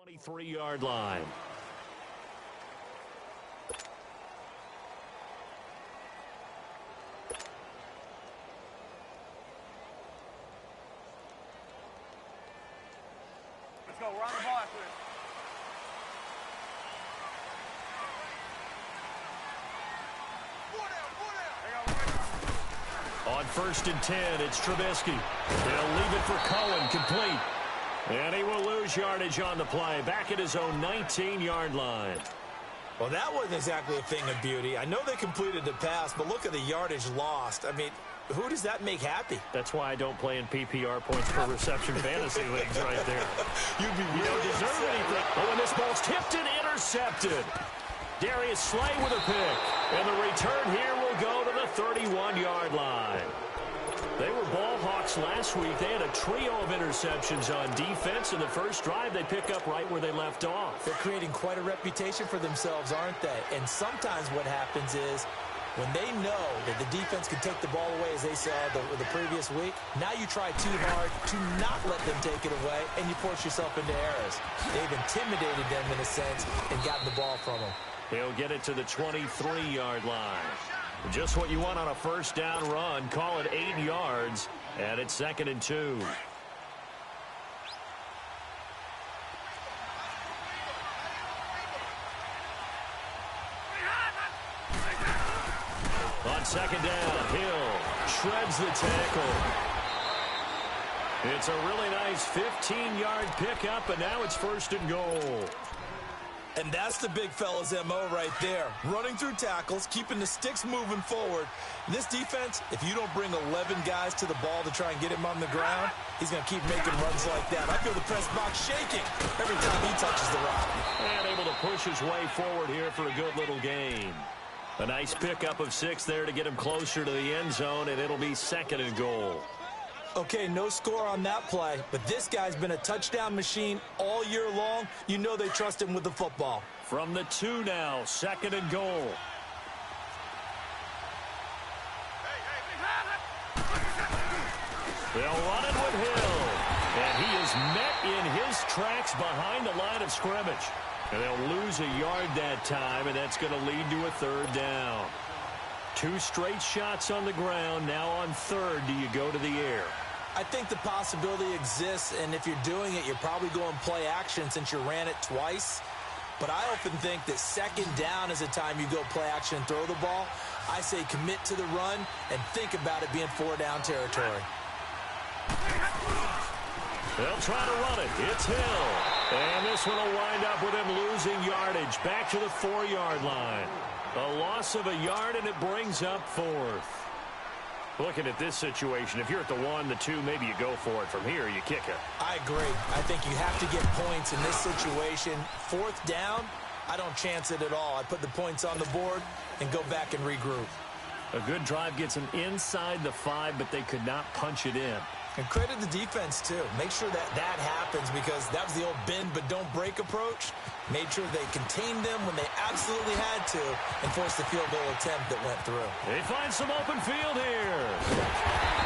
23-yard line. Let's go. We're on the ball after this. On 1st and 10, it's Trubisky. They'll leave it for Cohen, complete. And he will lose yardage on the play, back at his own 19-yard line. Well, that wasn't exactly a thing of beauty. I know they completed the pass, but look at the yardage lost. I mean, who does that make happy? That's why I don't play in PPR points per reception fantasy leagues right there. You don't deserve anything. Oh, and this ball's tipped and intercepted. Darius Slay with a pick. And the return here will go to the 31-yard line. They were ball hawks last week. They had a trio of interceptions on defense. In the first drive, they pick up right where they left off. They're creating quite a reputation for themselves, aren't they? And sometimes what happens is when they know that the defense can take the ball away, as they saw the previous week, now you try too hard to not let them take it away, and you force yourself into errors. They've intimidated them in a sense and gotten the ball from them. He'll get it to the 23-yard line. Just what you want on a first down run. Call it 8 yards, and it's 2nd and 2. On 2nd down, Hill shreds the tackle. It's a really nice 15-yard pickup, and now it's 1st and goal. And that's the big fella's MO right there. Running through tackles, keeping the sticks moving forward. This defense, if you don't bring 11 guys to the ball to try and get him on the ground, he's going to keep making runs like that. I feel the press box shaking every time he touches the rock. And able to push his way forward here for a good little gain. A nice pickup of 6 there to get him closer to the end zone, and it'll be 2nd and goal. Okay, no score on that play, but this guy's been a touchdown machine all year long. You know they trust him with the football. From the 2 now, 2nd and goal. They'll run it with Hill. And he is met in his tracks behind the line of scrimmage. And they'll lose a yard that time, and that's going to lead to a 3rd down. 2 straight shots on the ground. Now on 3rd, do you go to the air? I think the possibility exists, and if you're doing it, you're probably going play action since you ran it twice. But I often think that 2nd down is the time you go play action and throw the ball. I say commit to the run and think about it being 4-down territory. They'll try to run it. It's Hill. And this one will wind up with him losing yardage back to the 4-yard line. A loss of a yard, and it brings up 4th. Looking at this situation, if you're at the 1, the 2, maybe you go for it. From here, you kick it. I agree. I think you have to get points in this situation. 4th down, I don't chance it at all. I put the points on the board and go back and regroup. A good drive gets them inside the 5, but they could not punch it in. And credit the defense, too. Make sure that that happens because that was the old bend but don't break approach. Made sure they contained them when they absolutely had to and forced the field goal attempt that went through. They find some open field here.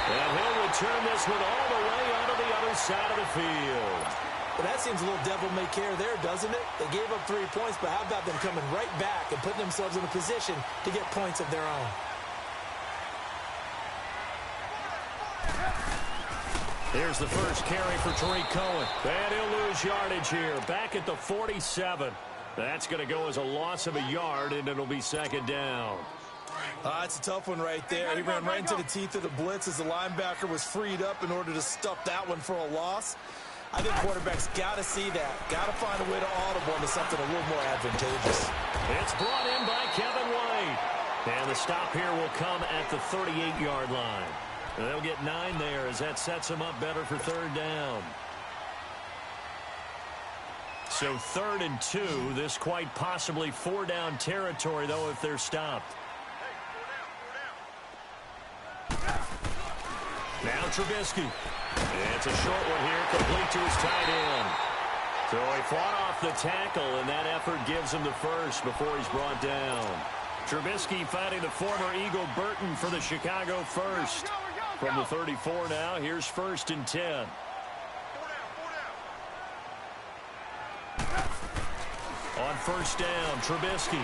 And he'll return this one all the way onto the other side of the field. Well, that seems a little devil-may-care there, doesn't it? They gave up 3 points, but how about them coming right back and putting themselves in a position to get points of their own? Here's the first carry for Tariq Cohen. And he'll lose yardage here. Back at the 47. That's going to go as a loss of a yard, and it'll be 2nd down. It's a tough one right there. He ran right into the teeth of the blitz as the linebacker was freed up in order to stuff that one for a loss. I think quarterbacks got to see that. Got to find a way to audible into something a little more advantageous. It's brought in by Kevin White. And the stop here will come at the 38-yard line. They'll get 9 there as that sets them up better for 3rd down. So 3rd and 2. This quite possibly 4-down territory, though, if they're stopped. Now Trubisky. It's a short one here, complete to his tight end. So he fought off the tackle, and that effort gives him the first before he's brought down. Trubisky finding the former Eagle Burton for the Chicago first. From the 34 now, here's 1st and 10. On first down, Trubisky.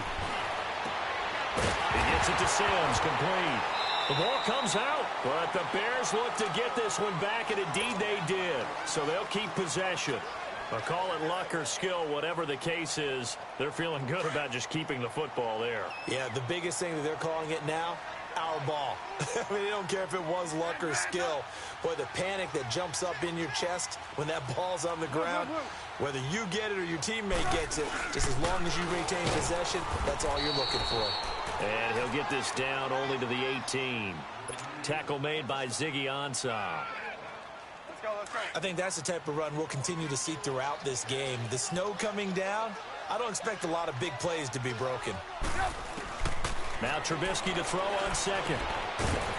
He gets it to Sims, complete. The ball comes out, but the Bears look to get this one back, and indeed they did. So they'll keep possession. I'll call it luck or skill, whatever the case is. They're feeling good about just keeping the football there. Yeah, the biggest thing that they're calling it now, our ball. I mean, they don't care if it was luck or skill. Boy, the panic that jumps up in your chest when that ball's on the ground, whether you get it or your teammate gets it, just as long as you retain possession, that's all you're looking for. And he'll get this down only to the 18. Tackle made by Ziggy Ansah. I think that's the type of run we'll continue to see throughout this game. The snow coming down, I don't expect a lot of big plays to be broken. Now Trubisky to throw on second.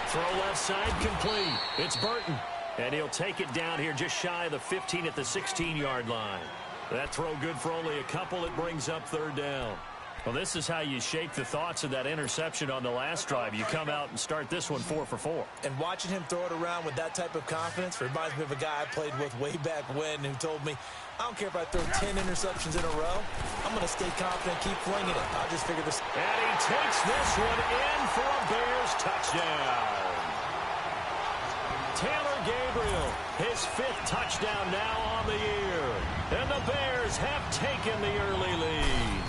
Throw left side, complete. It's Burton. And he'll take it down here just shy of the 15 at the 16-yard line. That throw good for only a couple. It brings up third down. Well, this is how you shake the thoughts of that interception on the last drive. You come out and start this one 4 for 4. And watching him throw it around with that type of confidence reminds me of a guy I played with way back when who told me, I don't care if I throw 10 interceptions in a row. I'm going to stay confident, keep flinging it. I'll just figure this. And he takes this one in for a Bears touchdown. Taylor Gabriel, his 5th touchdown now on the year. And the Bears have taken the early lead.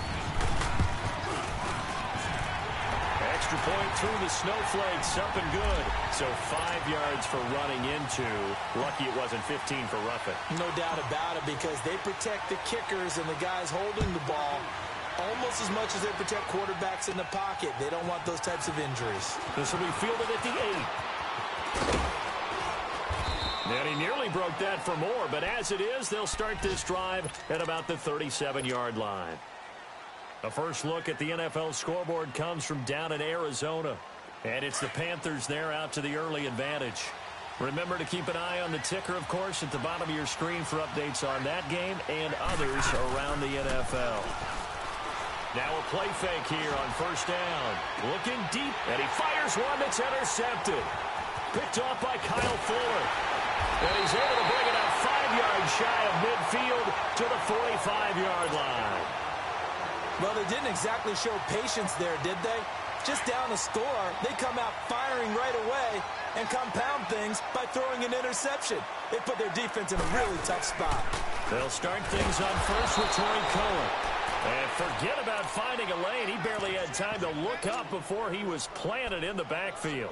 Extra point through the snowflakes, up and good. So 5 yards for running into. Lucky it wasn't 15 for roughing. No doubt about it, because they protect the kickers and the guys holding the ball almost as much as they protect quarterbacks in the pocket. They don't want those types of injuries. This will be fielded at the 8. And he nearly broke that for more, but as it is, they'll start this drive at about the 37-yard line. A first look at the NFL scoreboard comes from down in Arizona. And it's the Panthers there out to the early advantage. Remember to keep an eye on the ticker, of course, at the bottom of your screen for updates on that game and others around the NFL. Now a play fake here on first down. Looking deep, and he fires one that's intercepted. Picked off by Kyle Fuller. And he's able to bring it out 5 yards shy of midfield to the 45-yard line. Well, they didn't exactly show patience there, did they? Just down a score, they come out firing right away and compound things by throwing an interception. They put their defense in a really tough spot. They'll start things on first with Torrey Cohen. And forget about finding a lane. He barely had time to look up before he was planted in the backfield.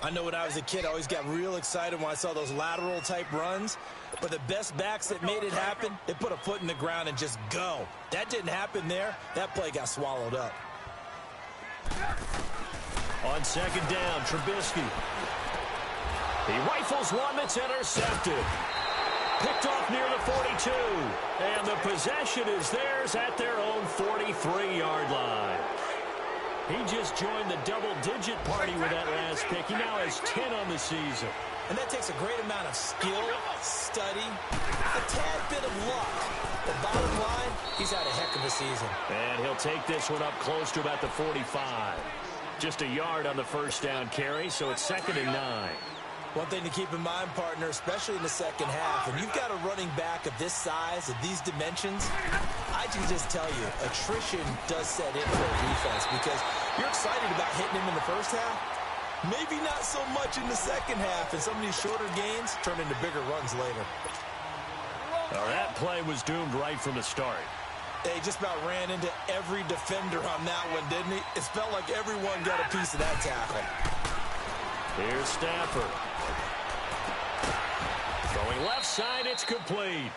I know when I was a kid, I always got real excited when I saw those lateral-type runs. But the best backs that made it happen, they put a foot in the ground and just go. That didn't happen there. That play got swallowed up. On second down, Trubisky. He rifles one that's intercepted. Picked off near the 42. And the possession is theirs at their own 43-yard line. He just joined the double-digit party with that last pick. He now has 10 on the season. And that takes a great amount of skill, study, a tad bit of luck. The bottom line, he's had a heck of a season. And he'll take this one up close to about the 45. Just a yard on the first down carry, so it's 2nd and 9. One thing to keep in mind, partner, especially in the second half, when you've got a running back of this size, of these dimensions, I can just tell you, attrition does set in for a defense because you're excited about hitting him in the first half. Maybe not so much in the second half, and some of these shorter gains turn into bigger runs later. Well, that play was doomed right from the start. He just about ran into every defender on that one, didn't he? It felt like everyone got a piece of that tackle. Here's Stafford. Throwing left side, it's complete.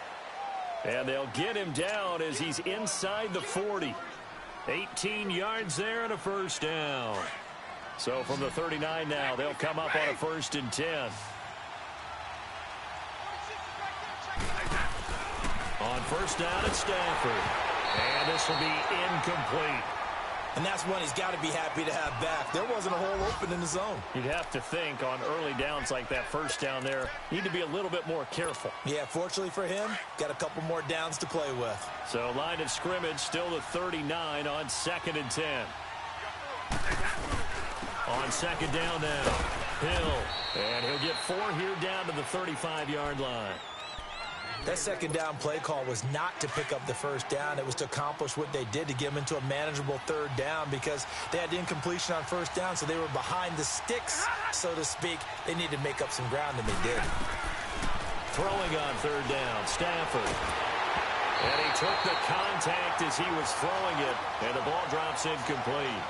And they'll get him down as he's inside the 40. 18 yards there and a first down. So from the 39 now, they'll come up on a 1st and 10. On first down, it's Stafford. And this will be incomplete. And that's one he's got to be happy to have back. There wasn't a hole open in the zone. You'd have to think on early downs like that first down there, need to be a little bit more careful. Yeah, fortunately for him, got a couple more downs to play with. So line of scrimmage still the 39 on 2nd and 10. On 2nd down now, Hill. And he'll get 4 here down to the 35-yard line. That second down play call was not to pick up the first down. It was to accomplish what they did, to get them into a manageable third down, because they had the incompletion on first down, so they were behind the sticks, so to speak. They needed to make up some ground, and they did. Throwing on third down, Stafford. And he took the contact as he was throwing it, and the ball drops incomplete.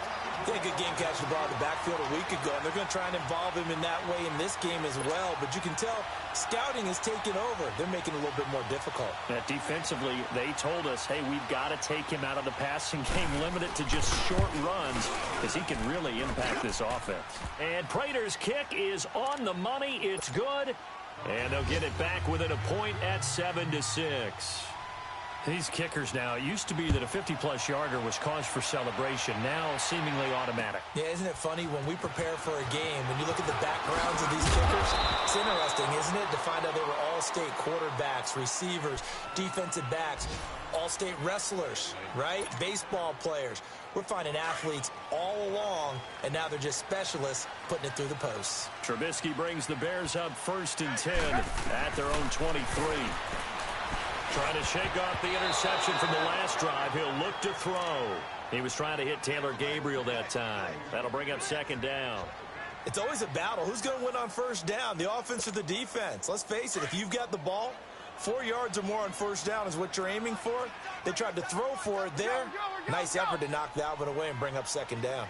He had a good game catching the ball in the backfield a week ago, and they're going to try and involve him in that way in this game as well. But you can tell scouting is taking over. They're making it a little bit more difficult. Defensively, they told us, hey, we've got to take him out of the passing game, limit it to just short runs, because he can really impact this offense. And Prater's kick is on the money. It's good. And they'll get it back within a point at 7-6. These kickers now, it used to be that a 50-plus yarder was cause for celebration. Now seemingly automatic. Yeah, isn't it funny when we prepare for a game, when you look at the backgrounds of these kickers, it's interesting, isn't it, to find out they were all-state quarterbacks, receivers, defensive backs, all-state wrestlers, right? Baseball players. We're finding athletes all along, and now they're just specialists putting it through the posts. Trubisky brings the Bears up 1st and 10 at their own 23. Trying to shake off the interception from the last drive. He'll look to throw. He was trying to hit Taylor Gabriel that time. That'll bring up 2nd down. It's always a battle. Who's going to win on first down, the offense or the defense? Let's face it, if you've got the ball, 4 yards or more on first down is what you're aiming for. They tried to throw for it there. Nice effort to knock that one away and bring up 2nd down.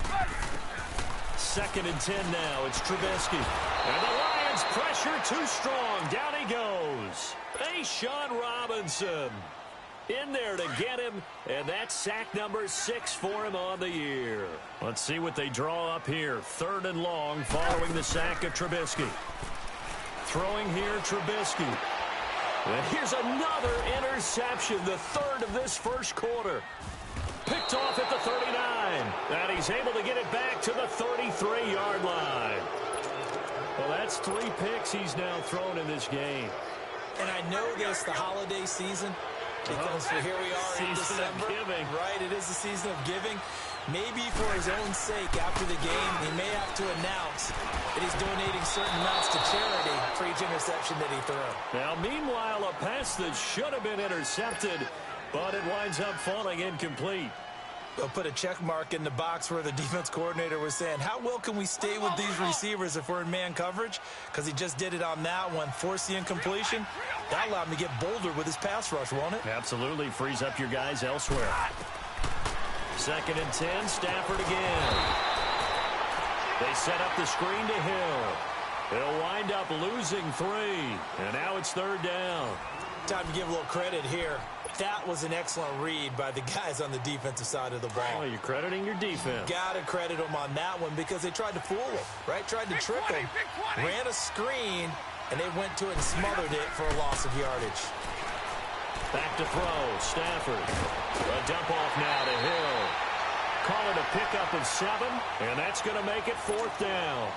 2nd and 10 now. It's Trubisky. And the Lions pressure too strong. Down he goes. Sean Robinson in there to get him, and that's sack number 6 for him on the year. Let's see what they draw up here. 3rd and long following the sack of Trubisky. Throwing here, Trubisky. And here's another interception, the 3rd of this first quarter. Picked off at the 39, and he's able to get it back to the 33-yard line. Well, that's 3 picks he's now thrown in this game. And I know this, the holiday season, because here we are in December, right? It is the season of giving. Maybe for his own sake, after the game, he may have to announce that he's donating certain amounts to charity for each interception that he threw. Now, meanwhile, a pass that should have been intercepted, but it winds up falling incomplete. They'll put a check mark in the box where the defense coordinator was saying, how well can we stay with these receivers if we're in man coverage? Because he just did it on that one, forced the incompletion. That allowed him to get bolder with his pass rush, won't it? Absolutely. Frees up your guys elsewhere. 2nd and 10, Stafford again. They set up the screen to Hill. They'll wind up losing 3. And now it's 3rd down. Time to give a little credit here. That was an excellent read by the guys on the defensive side of the ball. Well, you're crediting your defense. Got to credit them on that one because they tried to fool him, right? Tried to trick him. Ran a screen, and they went to it and smothered it for a loss of yardage. Back to throw. Stafford. A dump off now to Hill. Call it a pickup of 7, and that's going to make it 4th down.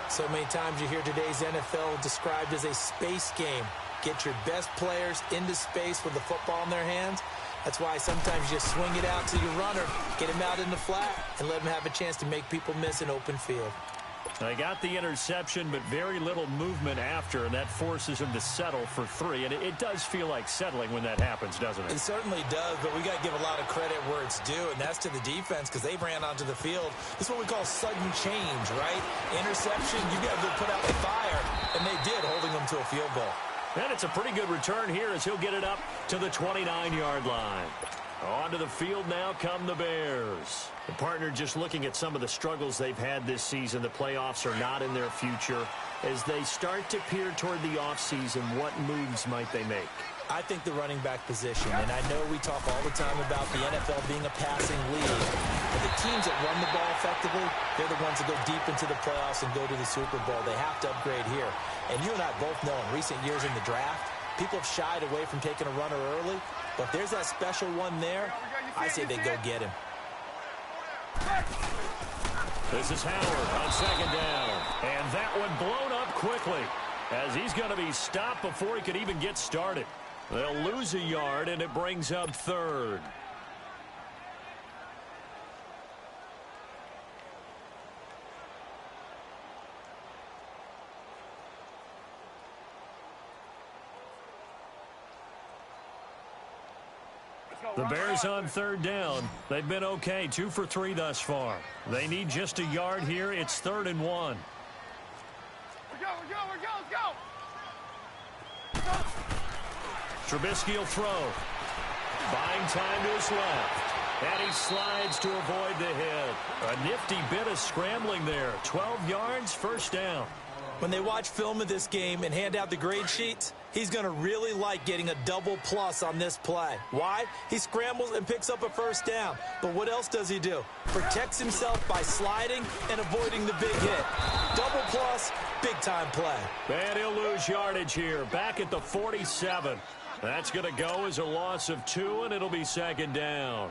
So many times you hear today's NFL described as a space game. Get your best players into space with the football in their hands. That's why sometimes you just swing it out to your runner, get him out in the flat, and let him have a chance to make people miss an open field. They got the interception, but very little movement after, and that forces him to settle for 3. And it does feel like settling when that happens, doesn't it? It certainly does, but we got to give a lot of credit where it's due, and that's to the defense because they ran onto the field. This is what we call sudden change, right? Interception, you got to put out the fire, and they did, holding them to a field goal. And it's a pretty good return here as he'll get it up to the 29-yard line. Onto the field now come the Bears. The partner just looking at some of the struggles they've had this season. The playoffs are not in their future. As they start to peer toward the offseason, what moves might they make? I think the running back position, and I know we talk all the time about the NFL being a passing league, but the teams that run the ball effectively, they're the ones that go deep into the playoffs and go to the Super Bowl. They have to upgrade here. And you and I both know in recent years in the draft, people have shied away from taking a runner early, but if there's that special one there, I say they go get him. This is Howard on 2nd down, and that one blown up quickly as he's going to be stopped before he could even get started. They'll lose a yard, and it brings up 3rd. The Bears on third down. They've been okay, 2 for 3 thus far. They need just a yard here. It's 3rd and 1. Let's go. Trubisky will throw. Buying time to his left. And he slides to avoid the hit. A nifty bit of scrambling there. 12 yards, first down. When they watch film of this game and hand out the grade sheets, he's going to really like getting a double plus on this play. Why? He scrambles and picks up a first down. But what else does he do? Protects himself by sliding and avoiding the big hit. Double plus, big-time play. And he'll lose yardage here, back at the 47. That's going to go as a loss of 2, and it'll be 2nd down.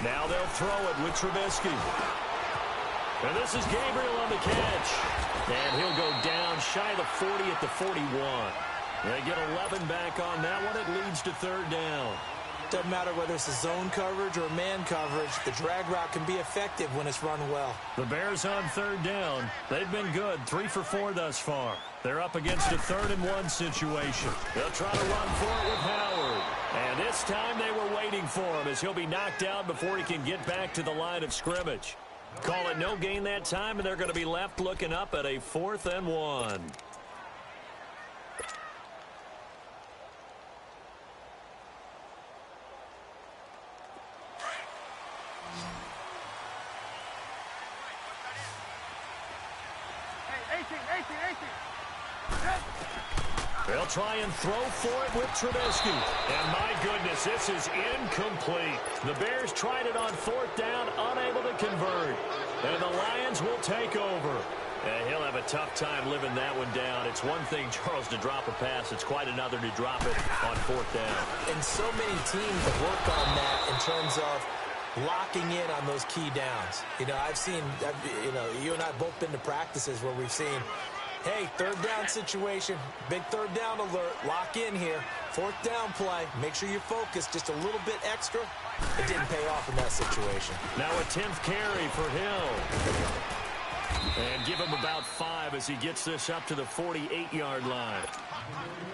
Now they'll throw it with Trubisky. And this is Gabriel on the catch. And he'll go down shy of the 40 at the 41. They get 11 back on that one. It leads to 3rd down. Doesn't matter whether it's a zone coverage or man coverage. The drag route can be effective when it's run well. The Bears on 3rd down. They've been good, 3 for 4 thus far. They're up against a 3rd and 1 situation. They'll try to run for it with Howard. And this time they were waiting for him as he'll be knocked out before he can get back to the line of scrimmage. Call it no gain that time, and they're going to be left looking up at a 4th and 1. They'll try and throw for it with Trubisky. And my goodness, this is incomplete. The Bears tried it on 4th down, unable to convert. And the Lions will take over. And he'll have a tough time living that one down. It's one thing, Charles, to drop a pass. It's quite another to drop it on 4th down. And so many teams have worked on that in terms of locking in on those key downs. I've seen, you and I have both been to practices where we've seen, hey, 3rd down situation, big 3rd down alert, lock in here, 4th down play, make sure you focus just a little bit extra. It didn't pay off in that situation. Now a 10th carry for Hill. And give him about 5 as he gets this up to the 48-yard line.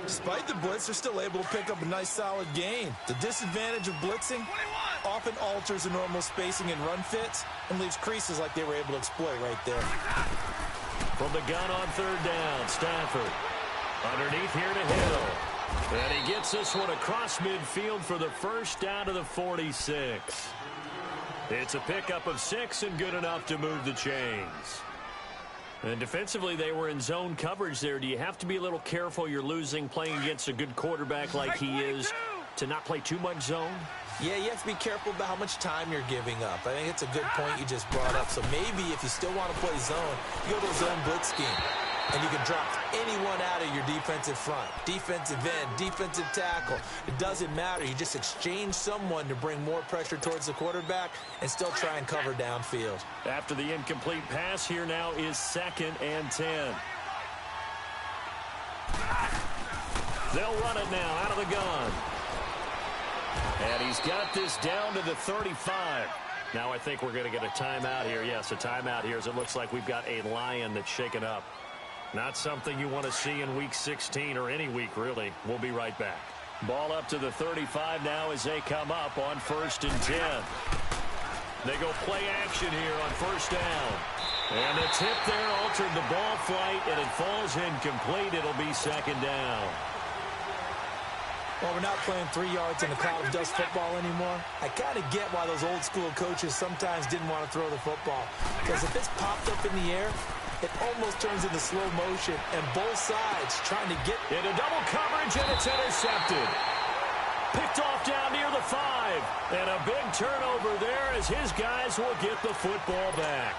Despite the blitz, they're still able to pick up a nice solid gain. The disadvantage of blitzing often alters the normal spacing and run fits and leaves creases like they were able to exploit right there. From the gun on 3rd down, Stafford. Underneath here to Hill. And he gets this one across midfield for the first down to the 46. It's a pickup of 6 and good enough to move the chains. And defensively, they were in zone coverage there. Do you have to be a little careful you're losing playing against a good quarterback like he is to not play too much zone? Yeah, you have to be careful about how much time you're giving up. I think it's a good point you just brought up. So maybe if you still want to play zone, you go to a zone blitz scheme. And you can drop anyone out of your defensive front. Defensive end, defensive tackle. It doesn't matter. You just exchange someone to bring more pressure towards the quarterback and still try and cover downfield. After the incomplete pass, here now is 2nd and 10. They'll run it now out of the gun. And he's got this down to the 35. Now I think we're going to get a timeout here. Yes, a timeout here as it looks like we've got a Lion that's shaken up. Not something you want to see in Week 16 or any week, really. We'll be right back. Ball up to the 35 now as they come up on 1st and 10. They go play action here on 1st down. And the tip there altered the ball flight, and it falls incomplete. It'll be 2nd down. Well, we're not playing 3 yards in the cloud of dust football anymore. I kind of get why those old school coaches sometimes didn't want to throw the football. Because if it's popped up in the air, it almost turns into slow motion, and both sides trying to get into double coverage, and it's intercepted. Picked off down near the 5, and a big turnover there as his guys will get the football back.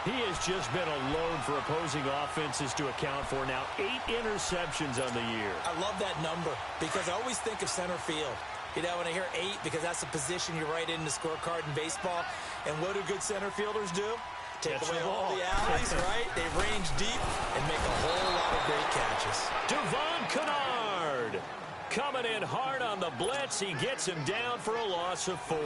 He has just been a load for opposing offenses to account for. Now 8 interceptions on the year. I love that number because I always think of center field. When I hear 8, because that's the position you write in the scorecard in baseball. And what do good center fielders do? Take away all the alleys, right? They range deep and make a whole lot of great catches. Devon Kennard coming in hard on the blitz. He gets him down for a loss of 4.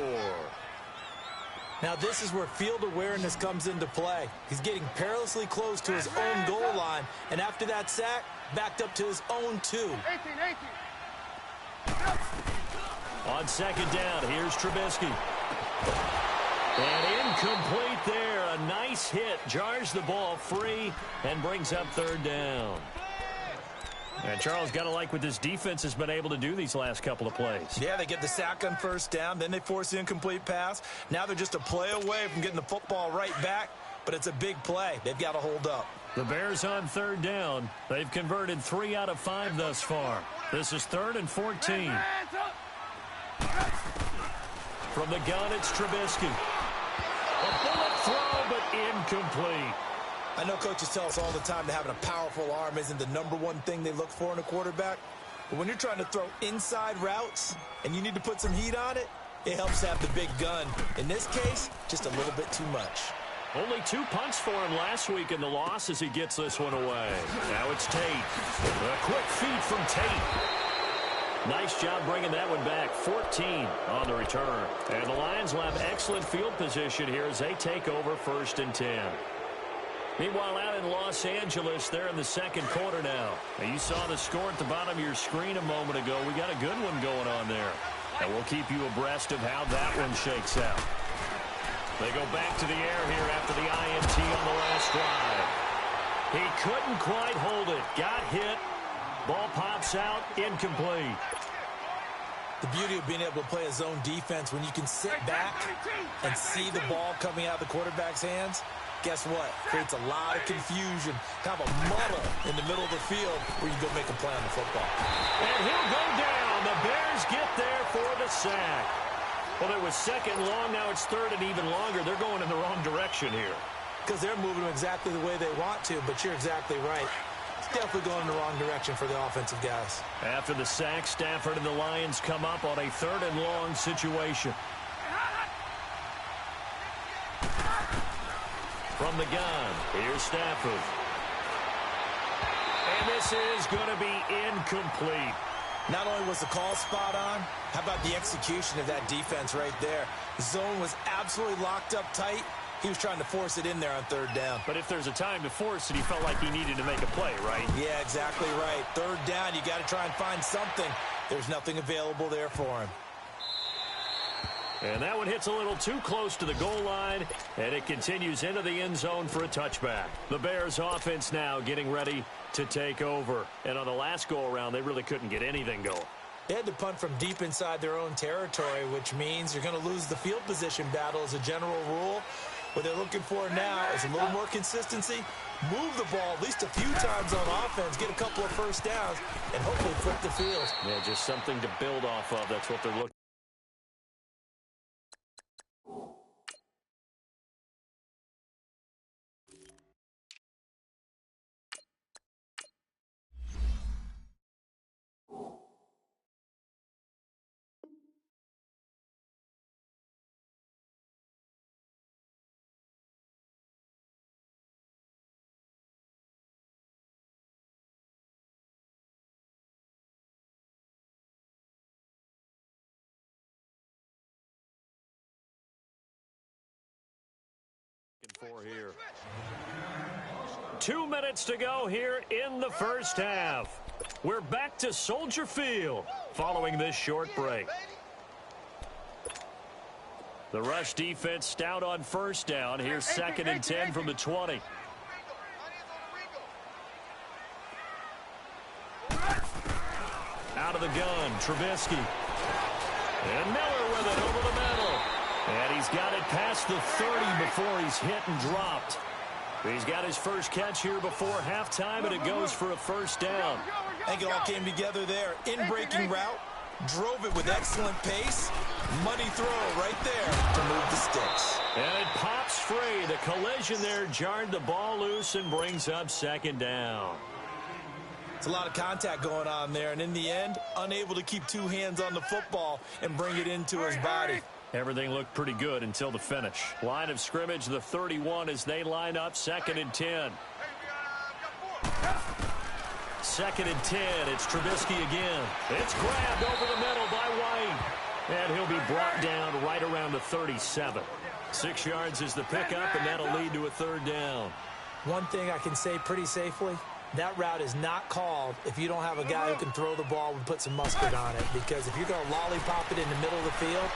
Now this is where field awareness comes into play. He's getting perilously close to his own goal line, and after that sack, backed up to his own 2. 18. On second down, here's Trubisky. And incomplete there. A nice hit. Jars the ball free and brings up third down. And Charles, got to like what this defense has been able to do these last couple of plays. Yeah, they get the sack on first down, then they force the incomplete pass. Now they're just a play away from getting the football right back, but it's a big play. They've got to hold up. The Bears on third down. They've converted 3 out of 5 thus far. This is 3rd and 14. From the gun, it's Trubisky. A bullet throw, but incomplete. I know coaches tell us all the time that having a powerful arm isn't the #1 thing they look for in a quarterback. But when you're trying to throw inside routes and you need to put some heat on it, it helps to have the big gun. In this case, just a little bit too much. Only 2 punts for him last week in the loss as he gets this one away. Now it's Tate. A quick feed from Tate. Nice job bringing that one back. 14 on the return. And the Lions will have excellent field position here as they take over 1st and 10. Meanwhile, out in Los Angeles, they're in the second quarter now. And you saw the score at the bottom of your screen a moment ago. We got a good one going on there. And we'll keep you abreast of how that one shakes out. They go back to the air here after the INT on the last drive. He couldn't quite hold it. Got hit. Ball pops out. Incomplete. The beauty of being able to play a zone defense when you can sit back and see the ball coming out of the quarterback's hands, guess what? Creates a lot of confusion, kind of a muddle in the middle of the field where you go make a play on the football. And he'll go down. The Bears get there for the sack. Well, it was 2nd and long. Now it's 3rd and even longer. They're going in the wrong direction here. Because they're moving them exactly the way they want to, but you're exactly right. It's definitely going in the wrong direction for the offensive guys. After the sack, Stafford and the Lions come up on a 3rd and long situation. From the gun, here's Stafford. And this is going to be incomplete. Not only was the call spot on, how about the execution of that defense right there? The zone was absolutely locked up tight. He was trying to force it in there on 3rd down. But if there's a time to force it, he felt like he needed to make a play, right? Yeah, exactly right. 3rd down, you got to try and find something. There's nothing available there for him. And that one hits a little too close to the goal line, and it continues into the end zone for a touchback. The Bears offense now getting ready to take over. And on the last go-around, they really couldn't get anything going. They had to punt from deep inside their own territory, which means you're going to lose the field position battle as a general rule. What they're looking for now is a little more consistency, move the ball at least a few times on offense, get a couple of first downs, and hopefully flip the field. Yeah, just something to build off of. That's what they're looking for. For here. 2 minutes to go here in the first half. We're back to Soldier Field following this short break. The rush defense stout on first down. Here's 2nd and 10 from the 20. Out of the gun, Trubisky. And Miller with it over the middle. And he's got it past the 30 before he's hit and dropped. He's got his first catch here before halftime, and it goes for a first down. I think it all came together there. In-breaking route, drove it with excellent pace. Money throw right there to move the sticks. And it pops free. The collision there jarred the ball loose and brings up 2nd down. It's a lot of contact going on there, and in the end, unable to keep 2 hands on the football and bring it into his body. Everything looked pretty good until the finish. Line of scrimmage, the 31 as they line up, 2nd and 10. 2nd and 10, it's Trubisky again. It's grabbed over the middle by White. And he'll be brought down right around the 37. 6 yards is the pickup, and that'll lead to a 3rd down. One thing I can say pretty safely, that route is not called if you don't have a guy who can throw the ball and put some mustard on it. Because if you're going to lollipop it in the middle of the field,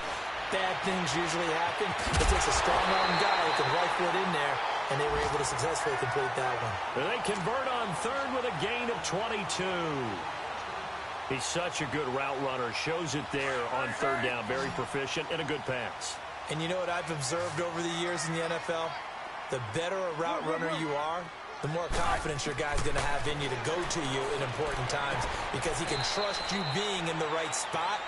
bad things usually happen. It takes a strong-arm guy who can rifle it in there, and they were able to successfully complete that one. They convert on 3rd with a gain of 22. He's such a good route runner. Shows it there on 3rd down. Very proficient and a good pass. And you know what I've observed over the years in the NFL? The better a route runner you are, the more confidence your guy's going to have in you to go to you in important times because he can trust you being in the right spot,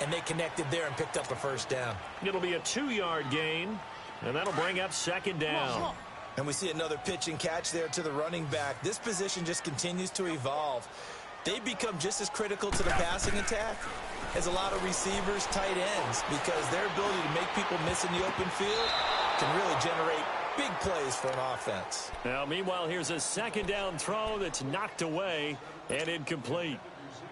and they connected there and picked up a 1st down. It'll be a 2-yard gain, and that'll bring up 2nd down. And we see another pitch and catch there to the running back. This position just continues to evolve. They become just as critical to the passing attack as a lot of receivers, tight ends, because their ability to make people miss in the open field can really generate big plays for an offense. Now, meanwhile, here's a 2nd down throw that's knocked away and incomplete.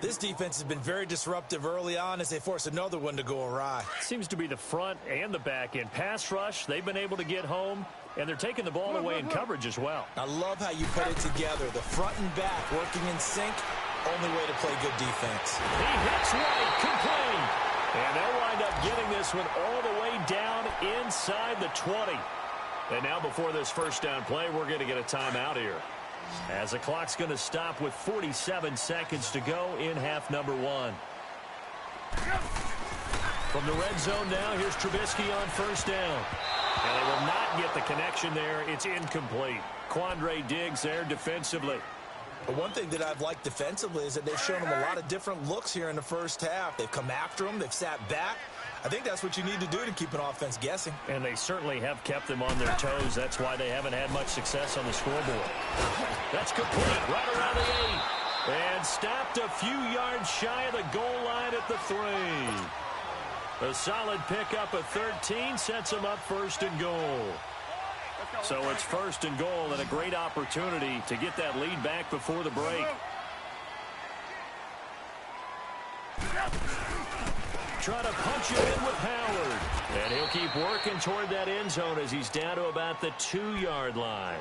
This defense has been very disruptive early on as they force another one to go awry. Seems to be the front and the back end. Pass rush, they've been able to get home, and they're taking the ball away in coverage as well. I love how you put it together. The front and back working in sync, only way to play good defense. He hits White, complete. And they'll wind up getting this one all the way down inside the 20. And now before this 1st down play, we're going to get a timeout here, as the clock's going to stop with 47 seconds to go in half number 1. From the red zone now, here's Trubisky on 1st down. And they will not get the connection there. It's incomplete. Quandre Diggs there defensively. But one thing that I've liked defensively is that they've shown him a lot of different looks here in the 1st half. They've come after him. They've sat back. I think that's what you need to do to keep an offense guessing. And they certainly have kept them on their toes. That's why they haven't had much success on the scoreboard. That's complete right around the 8. And stopped a few yards shy of the goal line at the 3. A solid pickup of 13 sets them up 1st and goal. So it's 1st and goal and a great opportunity to get that lead back before the break. Try to punch it in with Howard. And he'll keep working toward that end zone as he's down to about the 2-yard line.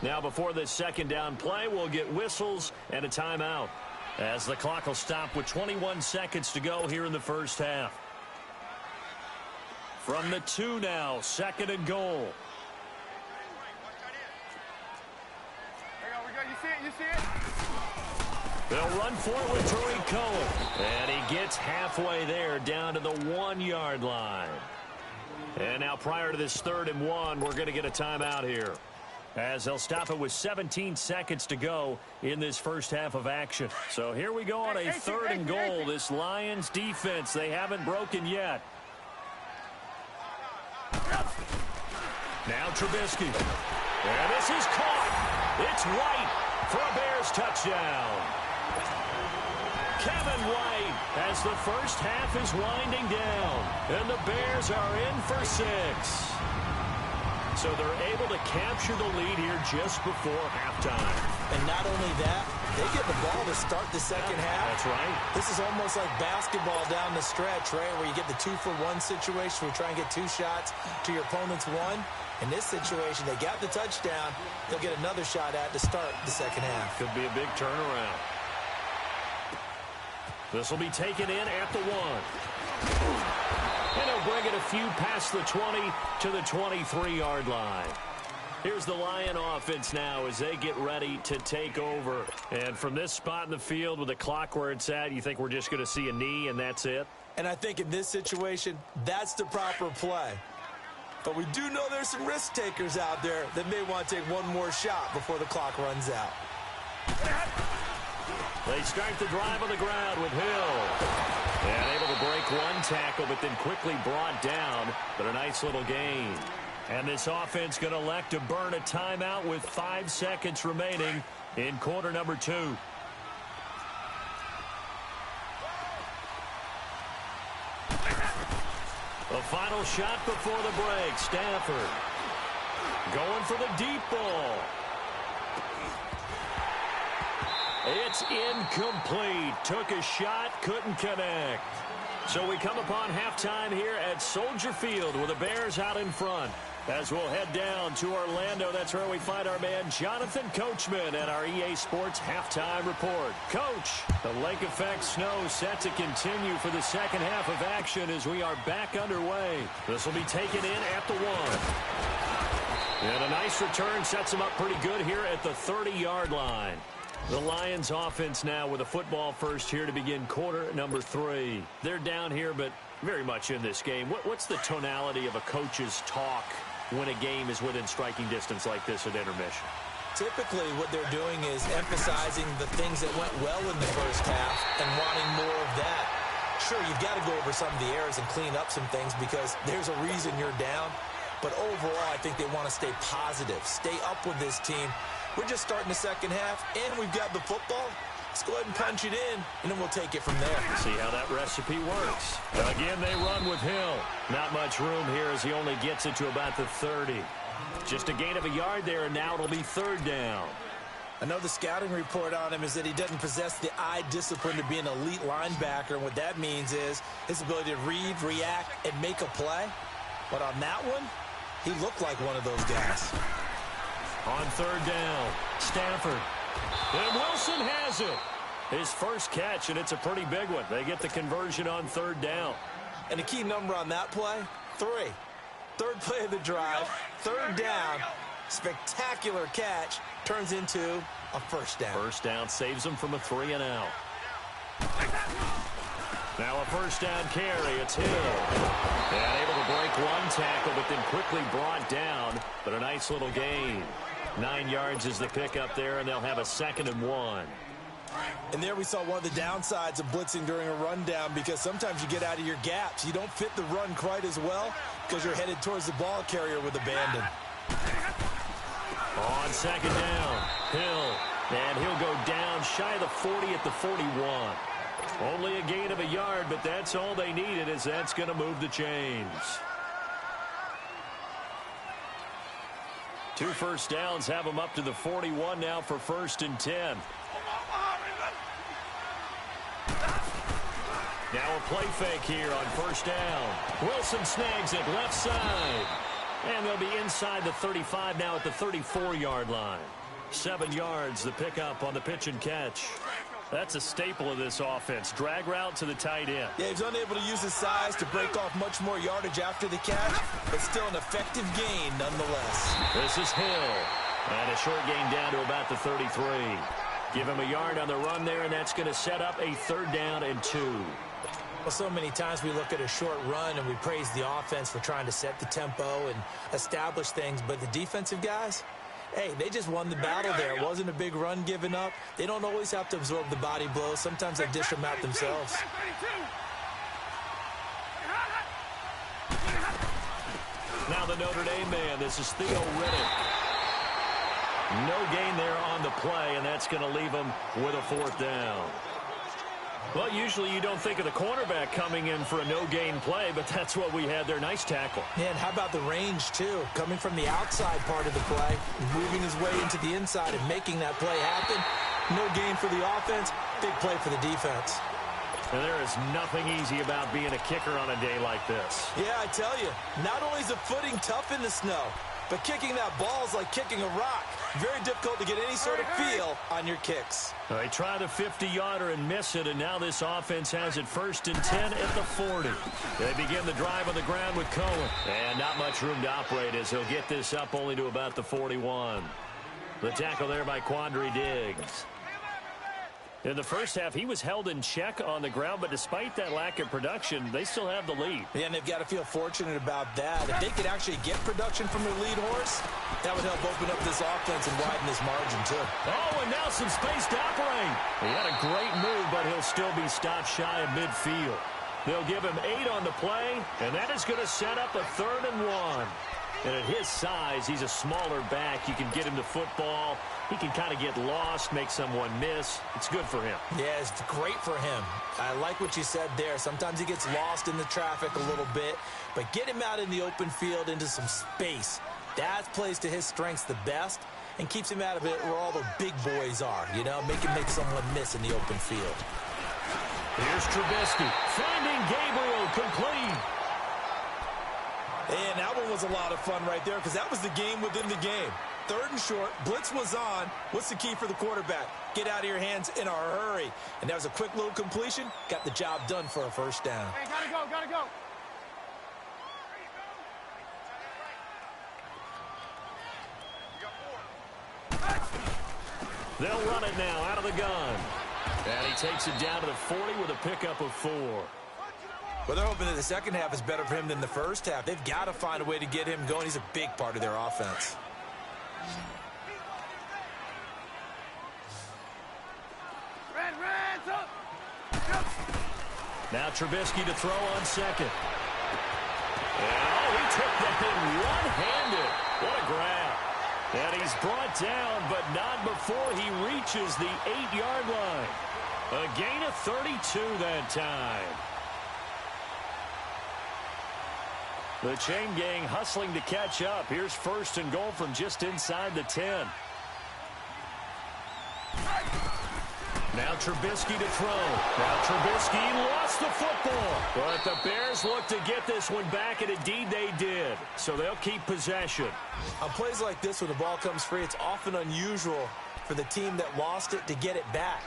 Now before this 2nd down play, we'll get whistles and a timeout, as the clock will stop with 21 seconds to go here in the 1st half. From the 2 now, 2nd and goal. You see it? They'll run forward to Tariq Cohen. And he gets halfway there down to the 1-yard line. And now prior to this 3rd and 1, we're going to get a timeout here, as they'll stop it with 17 seconds to go in this 1st half of action. So here we go on a 3rd and goal. This Lions defense, they haven't broken yet. Now Trubisky. And this is caught. It's White for a Bears touchdown. Kevin White, as the 1st half is winding down, and the Bears are in for 6. So they're able to capture the lead here just before halftime. And not only that, they get the ball to start the 2nd half. That's right. This is almost like basketball down the stretch, right, where you get the 2-for-1 situation where you try and get 2 shots to your opponent's 1. In this situation, they got the touchdown. They'll get another shot at to start the 2nd half. Could be a big turnaround. This will be taken in at the 1. And he'll bring it a few past the 20 to the 23-yard line. Here's the Lion offense now as they get ready to take over. And from this spot in the field with the clock where it's at, you think we're just going to see a knee and that's it? And I think in this situation, that's the proper play. But we do know there's some risk takers out there that may want to take one more shot before the clock runs out. They start the drive on the ground with Hill. And able to break one tackle, but then quickly brought down. But a nice little gain. And this offense going to elect to burn a timeout with 5 seconds remaining in quarter number 2. The final shot before the break. Stafford going for the deep ball. It's incomplete. Took a shot, couldn't connect. So we come upon halftime here at Soldier Field with the Bears out in front. As we'll head down to Orlando, that's where we find our man Jonathan Coachman at our EA Sports Halftime Report. Coach, the lake effect snow set to continue for the second half of action as we are back underway. This will be taken in at the 1. And a nice return sets them up pretty good here at the 30-yard line. The Lions offense now with a football first here to begin quarter number 3. They're down here, but very much in this game. What's the tonality of a coach's talk when a game is within striking distance like this at intermission? Typically, what they're doing is emphasizing the things that went well in the first half and wanting more of that. Sure, you've got to go over some of the errors and clean up some things because there's a reason you're down. But overall, I think they want to stay positive, stay up with this team. We're just starting the second half, and we've got the football. Let's go ahead and punch it in, and then we'll take it from there. See how that recipe works. Again, they run with Hill. Not much room here as he only gets it to about the 30. Just a gain of a yard there, and now it'll be 3rd down. I know the scouting report on him is that he doesn't possess the eye discipline to be an elite linebacker, and what that means is his ability to read, react, and make a play. But on that one, he looked like one of those guys. On 3rd down, Stafford. And Wilson has it. His first catch, and it's a pretty big one. They get the conversion on 3rd down. And the key number on that play, 3. 3rd play of the drive, 3rd down, spectacular catch, turns into a first down. First down saves them from a 3-and-out. Now a first down carry. It's Hill. And able to break one tackle, but then quickly brought down. But a nice little gain. 9 yards is the pickup there, and they'll have a 2nd and 1. And there we saw one of the downsides of blitzing during a rundown because sometimes you get out of your gaps. You don't fit the run quite as well because you're headed towards the ball carrier with abandon. On 2nd down, Hill. And he'll go down shy of the 40 at the 41. Only a gain of a yard, but that's all they needed as that's going to move the chains. 2 first downs have them up to the 41 now for 1st and 10. Now a play fake here on 1st down. Wilson snags it left side. And they'll be inside the 35 now at the 34-yard line. 7 yards, the pickup on the pitch and catch. That's a staple of this offense. Drag route to the tight end. Yeah, he's unable to use his size to break off much more yardage after the catch, but still an effective gain nonetheless. This is Hill. And a short gain down to about the 33. Give him a yard on the run there, and that's going to set up a 3rd down and 2. Well, so many times we look at a short run and we praise the offense for trying to set the tempo and establish things, but the defensive guys, hey, they just won the battle there. It wasn't a big run given up. They don't always have to absorb the body blows. Sometimes they dish them out themselves. Now the Notre Dame man, this is Theo Riddick. No gain there on the play, and that's going to leave him with a 4th down. Well, usually you don't think of the cornerback coming in for a no-gain play, but that's what we had there. Nice tackle. Yeah, and how about the range, too? Coming from the outside part of the play, moving his way into the inside and making that play happen. No gain for the offense, big play for the defense. And there is nothing easy about being a kicker on a day like this. Yeah, I tell you, not only is the footing tough in the snow, but kicking that ball is like kicking a rock. Very difficult to get any sort of feel on your kicks. They try the 50-yarder and miss it, and now this offense has it 1st and 10 at the 40. They begin the drive on the ground with Cohen. And not much room to operate as he'll get this up only to about the 41. The tackle there by Quandre Diggs. In the first half, he was held in check on the ground, but despite that lack of production, they still have the lead. Yeah, and they've got to feel fortunate about that. If they could actually get production from their lead horse, that would help open up this offense and widen this margin, too. Oh, and now some space to operate. He had a great move, but he'll still be stopped shy of midfield. They'll give him 8 on the play, and that is going to set up a 3rd and 1. And at his size, he's a smaller back. You can get him to football. He can kind of get lost, make someone miss. It's good for him. Yeah, it's great for him. I like what you said there. Sometimes he gets lost in the traffic a little bit, but get him out in the open field into some space. That plays to his strengths the best and keeps him out of it where all the big boys are, you know, make him make someone miss in the open field. Here's Trubisky finding Gabriel complete. And that one was a lot of fun right there because that was the game within the game. 3rd and short, blitz was on. What's the key for the quarterback? Get out of your hands in a hurry. And that was a quick little completion. Got the job done for a first down. Hey, gotta go, gotta go. They'll run it now out of the gun. And he takes it down to the 40 with a pickup of 4. Well, they're hoping that the second half is better for him than the first half. They've got to find a way to get him going. He's a big part of their offense. Now Trubisky to throw on second. And, he took that thing one-handed. What a grab. And he's brought down, but not before he reaches the 8-yard line. A gain of 32 that time. The chain gang hustling to catch up. Here's 1st and goal from just inside the 10. Now Trubisky to throw. Now Trubisky lost the football. But the Bears look to get this one back, and indeed they did. So they'll keep possession. On plays like this, when the ball comes free, it's often unusual for the team that lost it to get it back.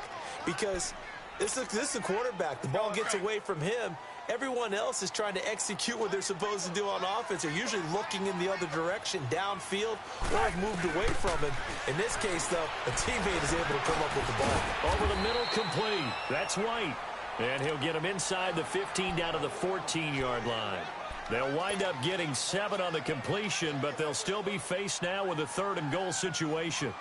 Because this is the quarterback. The ball gets away from him. Everyone else is trying to execute what they're supposed to do on offense. They're usually looking in the other direction, downfield, or have moved away from him. In this case, though, a teammate is able to come up with the ball. Over the middle, complete. That's White. And he'll get him inside the 15 down to the 14-yard line. They'll wind up getting 7 on the completion, but they'll still be faced now with a 3rd and goal situation.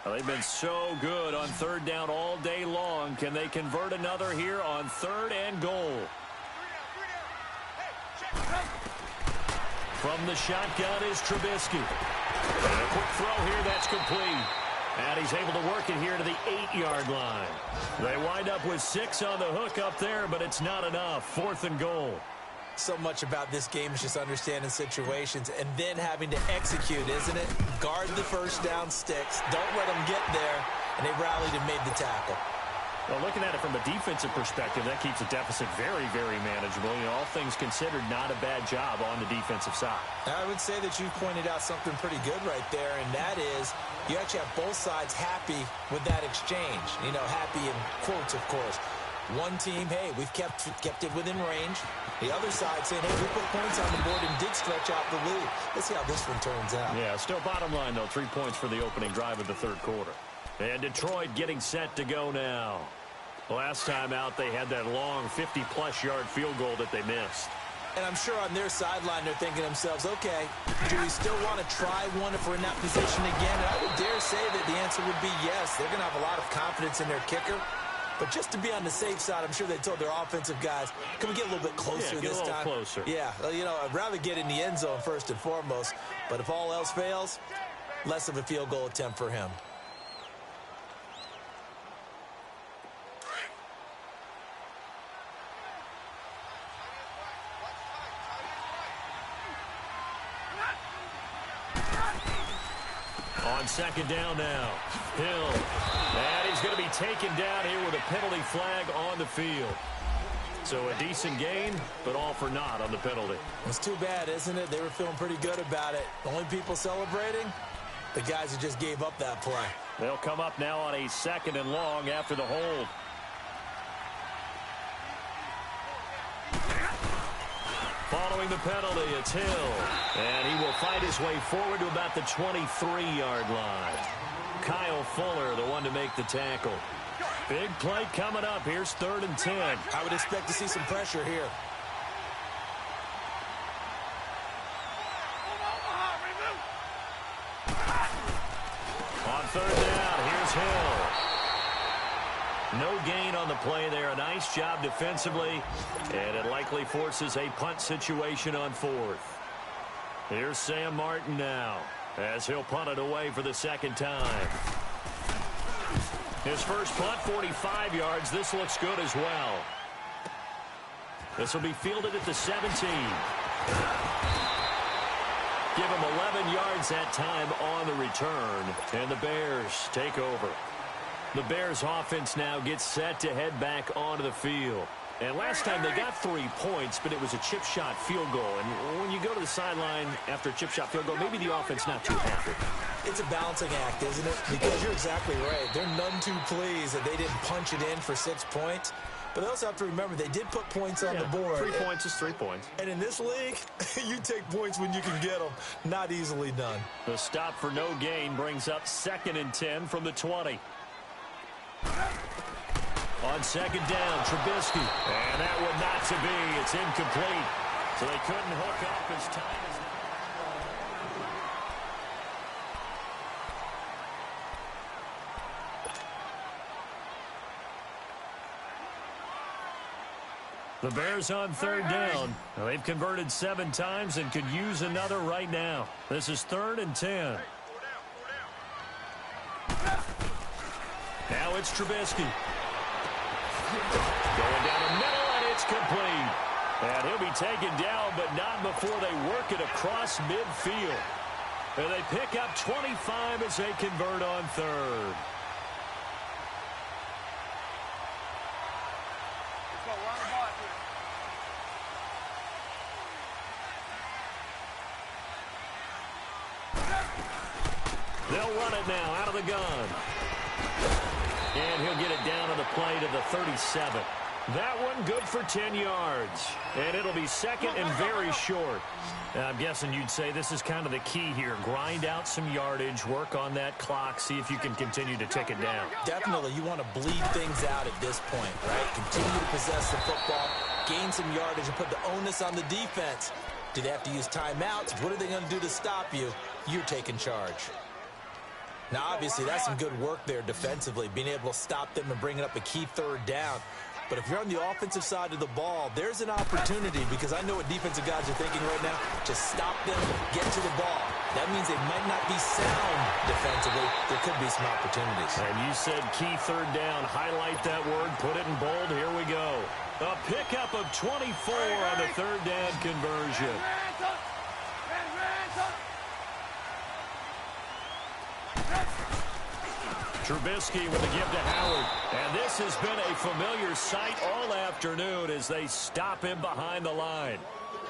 Well, they've been so good on 3rd down all day long. Can they convert another here on 3rd and goal? From the shotgun is Trubisky. And a quick throw here, that's complete. And he's able to work it here to the 8-yard line. They wind up with 6 on the hook up there, but it's not enough. 4th and goal. So much about this game is just understanding situations and then having to execute, isn't it? Guard the first down sticks. Don't let them get there. And they rallied and made the tackle. Well, looking at it from a defensive perspective, that keeps the deficit very, very manageable. You know, all things considered, not a bad job on the defensive side. I would say that you pointed out something pretty good right there, and that is you actually have both sides happy with that exchange. You know, happy in quotes, of course. One team, hey, we've kept it within range. The other side saying, hey, we put points on the board and did stretch out the lead. Let's see how this one turns out. Yeah, still bottom line, though, 3 points for the opening drive of the 3rd quarter. And Detroit getting set to go now. Last time out, they had that long 50-plus yard field goal that they missed. And I'm sure on their sideline, they're thinking to themselves, okay, do we still want to try one if we're in that position again? And I would dare say that the answer would be yes. They're going to have a lot of confidence in their kicker. But just to be on the safe side, I'm sure they told their offensive guys, can we get a little bit closer this time? Closer. Yeah, you know, I'd rather get in the end zone first and foremost. But if all else fails, less of a field goal attempt for him. On 2nd down now, Hill. And he's going to be taken down here with a penalty flag on the field. So a decent gain, but all for naught on the penalty. It's too bad, isn't it? They were feeling pretty good about it. The only people celebrating, the guys who just gave up that play. They'll come up now on a 2nd and long after the hold. Following the penalty, it's Hill. And he will fight his way forward to about the 23-yard line. Kyle Fuller, the one to make the tackle. Big play coming up. Here's 3rd and 10. I would expect to see some pressure here. On 3rd down, here's Hill. No gain on the play there. A nice job defensively. And it likely forces a punt situation on 4th. Here's Sam Martin now, as he'll punt it away for the 2nd time. His first punt, 45 yards. This looks good as well. This will be fielded at the 17. Give him 11 yards that time on the return. And the Bears take over. The Bears offense now gets set to head back onto the field. And last time they got 3 points, but it was a chip shot field goal. And when you go to the sideline after a chip shot field goal, maybe the offense not too happy. It's a balancing act, isn't it? Because you're exactly right. They're none too pleased that they didn't punch it in for 6 points. But they also have to remember they did put points on the board. 3 points is 3 points. And in this league, you take points when you can get them. Not easily done. The stop for no gain brings up 2nd and 10 from the 20. On 2nd down, Trubisky. And that one not to be. It's incomplete. So they couldn't hook up as time is now. The Bears on 3rd down. Now, they've converted 7 times and could use another right now. This is 3rd and 10. Now it's Trubisky. Going down the middle, and it's complete. And he'll be taken down, but not before they work it across midfield. And they pick up 25 as they convert on 3rd. Let's go. Run the ball. They'll run it now out of the gun. And he'll get it down on the play to the 37. That one good for 10 yards. And it'll be 2nd and very short. Now, I'm guessing you'd say this is kind of the key here. Grind out some yardage, work on that clock, see if you can continue to tick it down. Definitely, you want to bleed things out at this point, right? Continue to possess the football, gain some yardage, and put the onus on the defense. Do they have to use timeouts? What are they going to do to stop you? You're taking charge. Now, obviously, that's some good work there defensively, being able to stop them and bringing up a key 3rd down. But if you're on the offensive side of the ball, there's an opportunity, because I know what defensive guys are thinking right now. Just stop them, get to the ball. That means they might not be sound defensively. There could be some opportunities. And you said key 3rd down. Highlight that word. Put it in bold. Here we go. A pickup of 24 on the 3rd down conversion. Trubisky with a give to Howard. And this has been a familiar sight all afternoon as they stop him behind the line.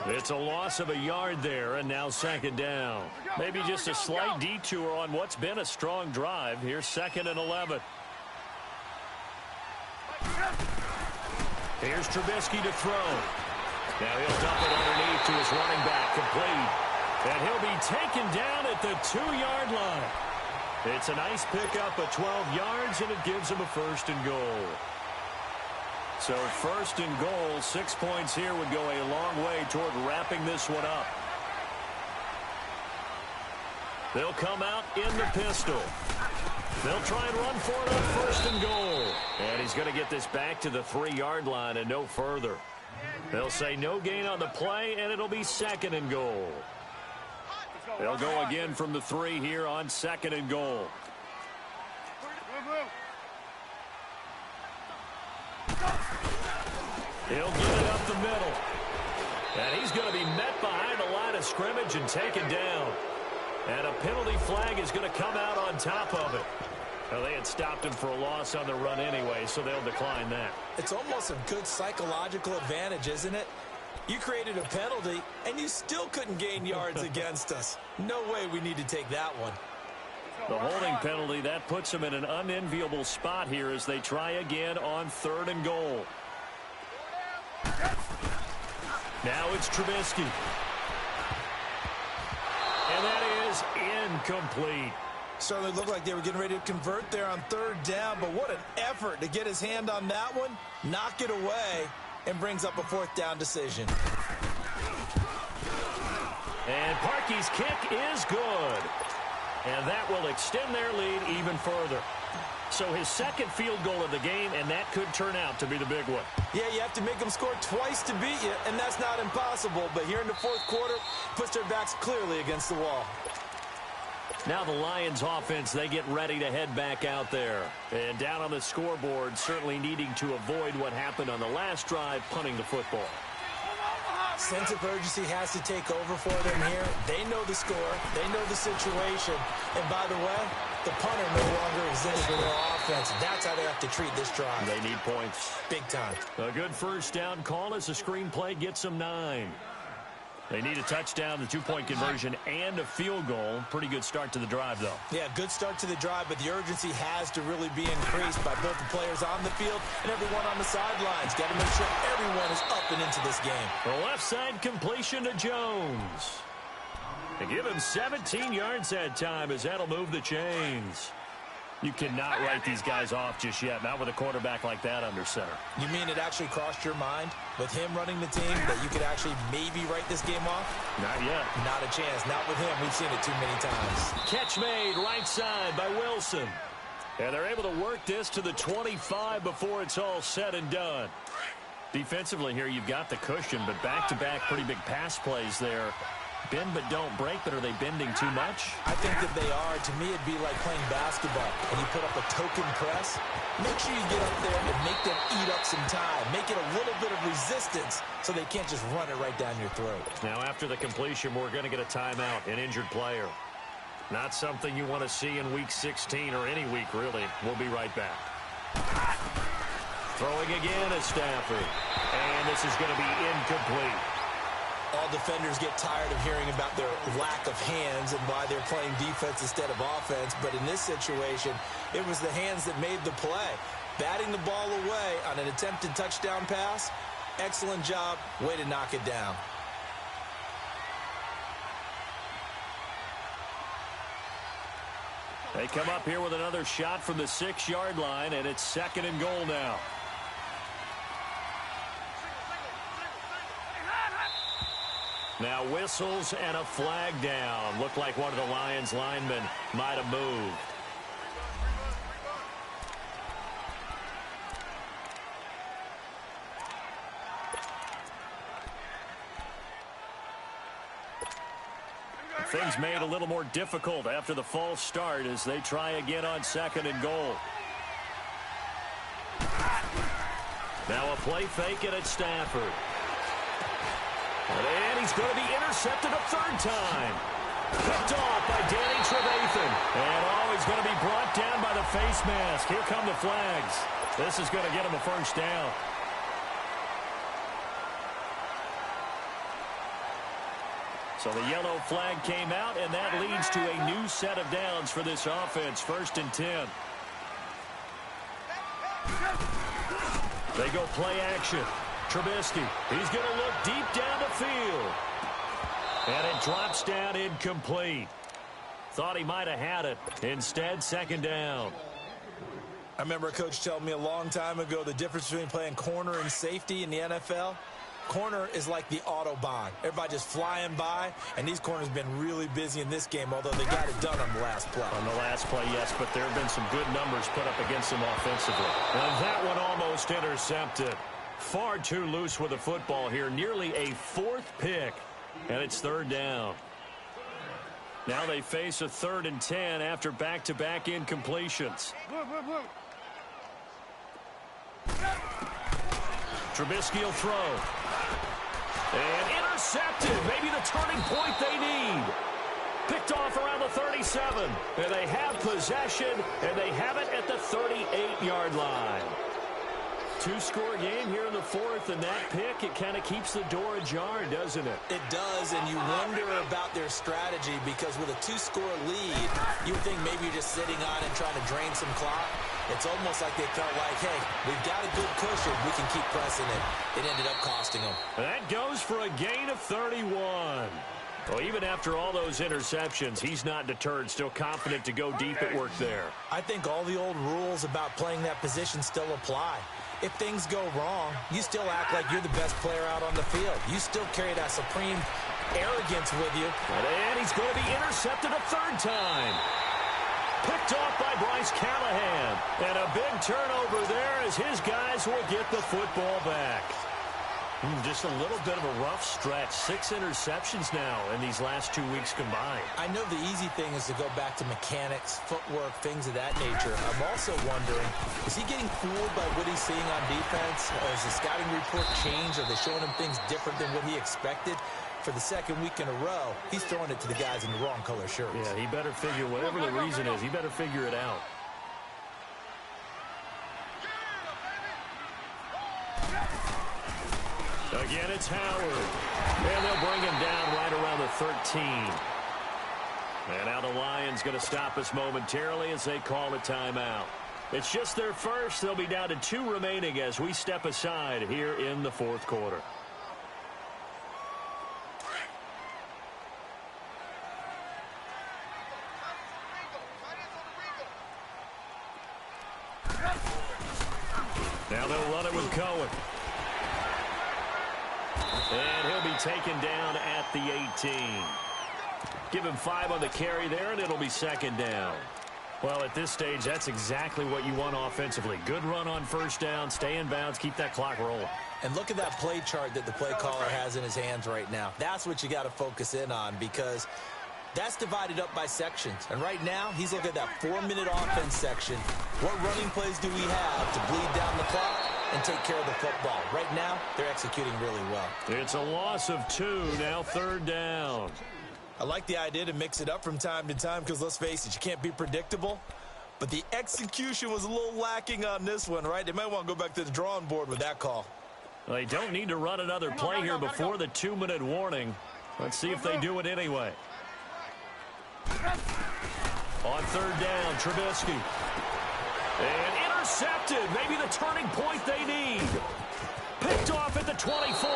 It's a loss of a yard there, and now 2nd down. Maybe just a slight detour on what's been a strong drive. Here's 2nd and 11. Here's Trubisky to throw. Now he'll dump it underneath to his running back, complete. And he'll be taken down at the 2-yard line. It's a nice pickup of 12 yards, and it gives him a 1st and goal. So 1st and goal, 6 points here would go a long way toward wrapping this one up. They'll come out in the pistol. They'll try and run for it on 1st and goal. And he's going to get this back to the 3-yard line and no further. They'll say no gain on the play, and it'll be 2nd and goal. They'll go again from the 3 here on 2nd and goal. He'll get it up the middle. And he's going to be met behind the line of scrimmage and taken down. And a penalty flag is going to come out on top of it. Well, they had stopped him for a loss on the run anyway, so they'll decline that. It's almost a good psychological advantage, isn't it? You created a penalty, and you still couldn't gain yards against us. No way we need to take that one. The holding penalty, that puts them in an unenviable spot here as they try again on 3rd and goal. Now it's Trubisky. And that is incomplete. Certainly looked like they were getting ready to convert there on 3rd down, but what an effort to get his hand on that one, knock it away, and brings up a 4th down decision. And Parkey's kick is good. And that will extend their lead even further. So his 2nd field goal of the game, and that could turn out to be the big one. Yeah, you have to make them score twice to beat you, and that's not impossible. But here in the 4th quarter, puts their backs clearly against the wall. Now the Lions offense, they get ready to head back out there. And down on the scoreboard, certainly needing to avoid what happened on the last drive, punting the football. Sense of urgency has to take over for them here. They know the score. They know the situation. And by the way, the punter no longer resist for their offense. That's how they have to treat this drive. They need points. Big time. A good first down call as the screenplay gets them 9. They need a touchdown, the 2-point conversion, and a field goal. Pretty good start to the drive, though. Yeah, good start to the drive, but the urgency has to really be increased by both the players on the field and everyone on the sidelines. Got to make sure everyone is up and into this game. The left side completion to Jones. They give him 17 yards that time as that'll move the chains. You cannot write these guys off just yet, not with a quarterback like that under center. You mean it actually crossed your mind with him running the team that you could actually maybe write this game off? Not yet. Not a chance. Not with him. We've seen it too many times. Catch made right side by Wilson. And they're able to work this to the 25 before it's all said and done. Defensively here, you've got the cushion, but back-to-back pretty big pass plays there. Bend but don't break, but are they bending too much? I think that they are. To me, it'd be like playing basketball, and you put up a token press. Make sure you get up there and make them eat up some time. Make it a little bit of resistance so they can't just run it right down your throat. Now, after the completion, we're going to get a timeout, an injured player. Not something you want to see in Week 16 or any week, really. We'll be right back. Throwing again is Stafford. And this is going to be incomplete. All defenders get tired of hearing about their lack of hands and why they're playing defense instead of offense. But in this situation, it was the hands that made the play. Batting the ball away on an attempted touchdown pass. Excellent job. Way to knock it down. They come up here with another shot from the 6-yard line, and it's 2nd and goal now. Now whistles and a flag down. Looked like one of the Lions linemen might have moved. Things made a little more difficult after the false start as they try again on 2nd and goal. Now a play fake it at Stafford. And he's going to be intercepted a 3rd time. Picked off by Danny Trevathan. And he's going to be brought down by the face mask. Here come the flags. This is going to get him a 1st down. So the yellow flag came out, and that leads to a new set of downs for this offense. 1st and 10. They go play action. Trubisky, he's going to look deep down the field. And it drops down incomplete. Thought he might have had it. Instead, 2nd down. I remember a coach telling me a long time ago the difference between playing corner and safety in the NFL. Corner is like the Autobahn. Everybody just flying by, and these corners have been really busy in this game, although they got it done on the last play. On the last play, yes, but there have been some good numbers put up against them offensively. And that one almost intercepted. Far too loose with the football here. Nearly a 4th pick, and it's 3rd down. Now they face a 3rd and 10 after back-to-back incompletions. Trubisky will throw. And intercepted. Maybe the turning point they need. Picked off around the 37. And they have possession, and they have it at the 38-yard line. 2-score game here in the 4th, and that pick, it kind of keeps the door ajar, doesn't it? It does, and you wonder about their strategy because with a 2-score lead, you would think maybe you're just sitting on and trying to drain some clock. It's almost like they felt like, hey, we've got a good cushion. We can keep pressing it. It ended up costing them. That goes for a gain of 31. Well, even after all those interceptions, he's not deterred, still confident to go deep at work there. I think all the old rules about playing that position still apply. If things go wrong, you still act like you're the best player out on the field. You still carry that supreme arrogance with you. And he's going to be intercepted a 3rd time. Picked off by Bryce Callahan. And a big turnover there as his guys will get the football back. Just a little bit of a rough stretch. 6 interceptions now in these last 2 weeks combined. I know the easy thing is to go back to mechanics, footwork, things of that nature. I'm also wondering, is he getting fooled by what he's seeing on defense? Has the scouting report changed? Are they showing him things different than what he expected? For the 2nd week in a row, he's throwing it to the guys in the wrong color shirts. Yeah, he better figure, whatever the reason is, he better figure it out. Again, it's Howard. And they'll bring him down right around the 13. And now the Lions going to stop us momentarily as they call a timeout. It's just their first. They'll be down to 2 remaining as we step aside here in the fourth quarter. Now they'll run it with Cohen. And he'll be taken down at the 18. Give him 5 on the carry there, and it'll be second down. Well, at this stage, that's exactly what you want offensively. Good run on first down, stay in bounds, keep that clock rolling. And look at that play chart that the play caller has in his hands right now. That's what you got to focus in on because that's divided up by sections. And right now, he's looking at that 4-minute offense section. What running plays do we have to bleed down the clock and take care of the football? Right now, they're executing really well. It's a loss of 2, now third down. I like the idea to mix it up from time to time because, let's face it, you can't be predictable. But the execution was a little lacking on this one, right? They might want to go back to the drawing board with that call. Well, they don't need to run another play here before the 2-minute warning. Let's see if they do it anyway. On third down, Trubisky. And intercepted. Maybe the turning point they need. Picked off at the 24.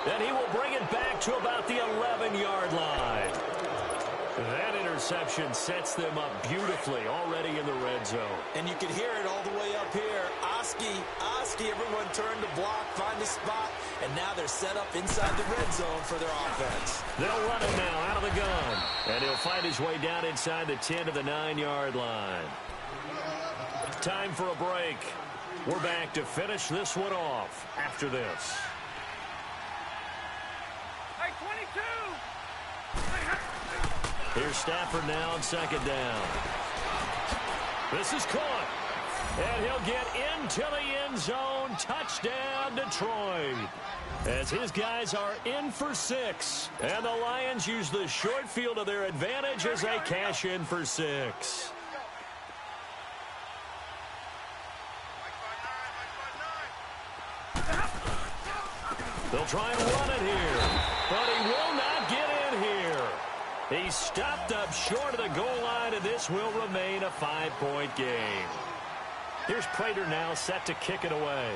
And he will bring it back to about the 11-yard line. That interception sets them up beautifully already in the red zone. And you can hear it all the way up here. Oski, everyone turned to block, find a spot, and now they're set up inside the red zone for their offense. They'll run it now out of the gun. And he'll find his way down inside the 10 to the 9-yard line. Time for a break. We're back to finish this one off after this. Hey, 22! Here's Stafford now on second down. This is caught. And he'll get into the end zone. Touchdown, Detroit. As his guys are in for 6. And the Lions use the short field to their advantage as they cash in for 6. They'll try and run it here. But he will not get in here. He's stopped up short of the goal line, and this will remain a 5-point game. Here's Prater now set to kick it away.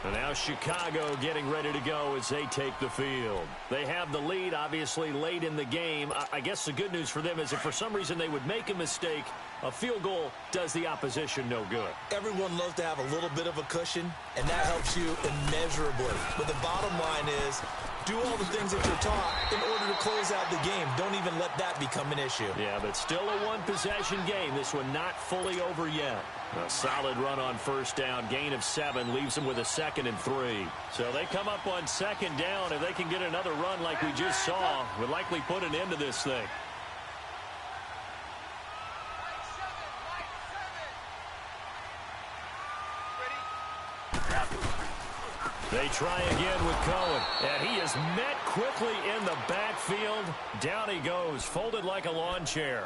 And now Chicago getting ready to go as they take the field. They have the lead, obviously, late in the game. I guess the good news for them is if for some reason they would make a mistake, a field goal does the opposition no good. Everyone loves to have a little bit of a cushion, and that helps you immeasurably. But the bottom line is, do all the things that you're taught in order to close out the game. Don't even let that become an issue. Yeah, but still a one-possession game. This one not fully over yet. A solid run on first down. Gain of 7 leaves them with a 2nd and 3. So they come up on second down. If they can get another run like we just saw, would likely put an end to this thing. They try again with Cohen, and he is met quickly in the backfield. Down he goes, folded like a lawn chair.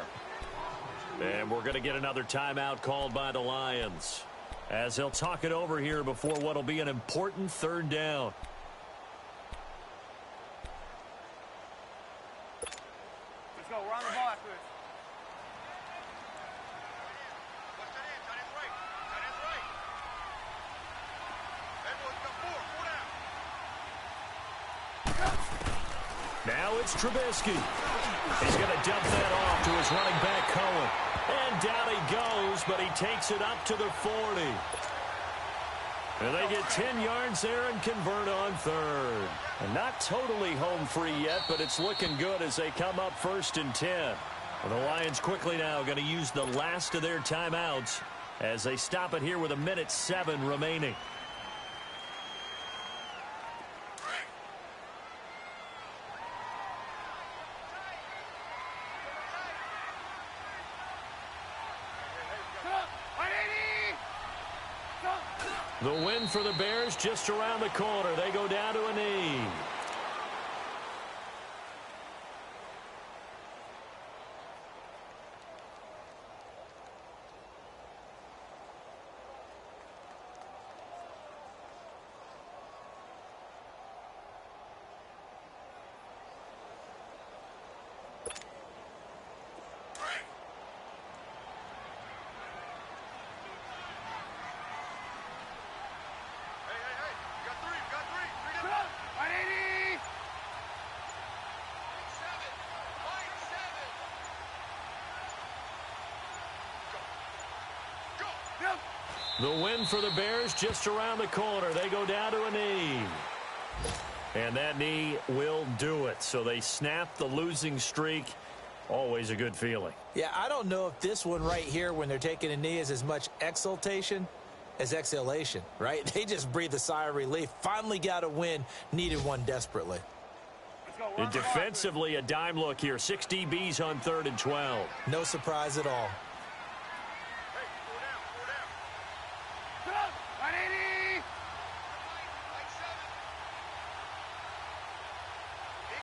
And we're going to get another timeout called by the Lions as they'll talk it over here before what will be an important third down. Let's go. We're on the ball after this. Now it's Trubisky. He's going to dump that off to his running back, Cohen. And down he goes, but he takes it up to the 40. And they get 10 yards there and convert on third. And not totally home free yet, but it's looking good as they come up 1st and 10. And the Lions quickly now going to use the last of their timeouts as they stop it here with 1:07 remaining. The win for the Bears just around the corner. They go down to a knee. The win for the Bears just around the corner. They go down to a knee. And that knee will do it. So they snap the losing streak. Always a good feeling. Yeah, I don't know if this one right here when they're taking a knee is as much exultation as exhalation, right? They just breathe a sigh of relief. Finally got a win. Needed one desperately. And defensively, a dime look here. 6 DBs on 3rd and 12. No surprise at all.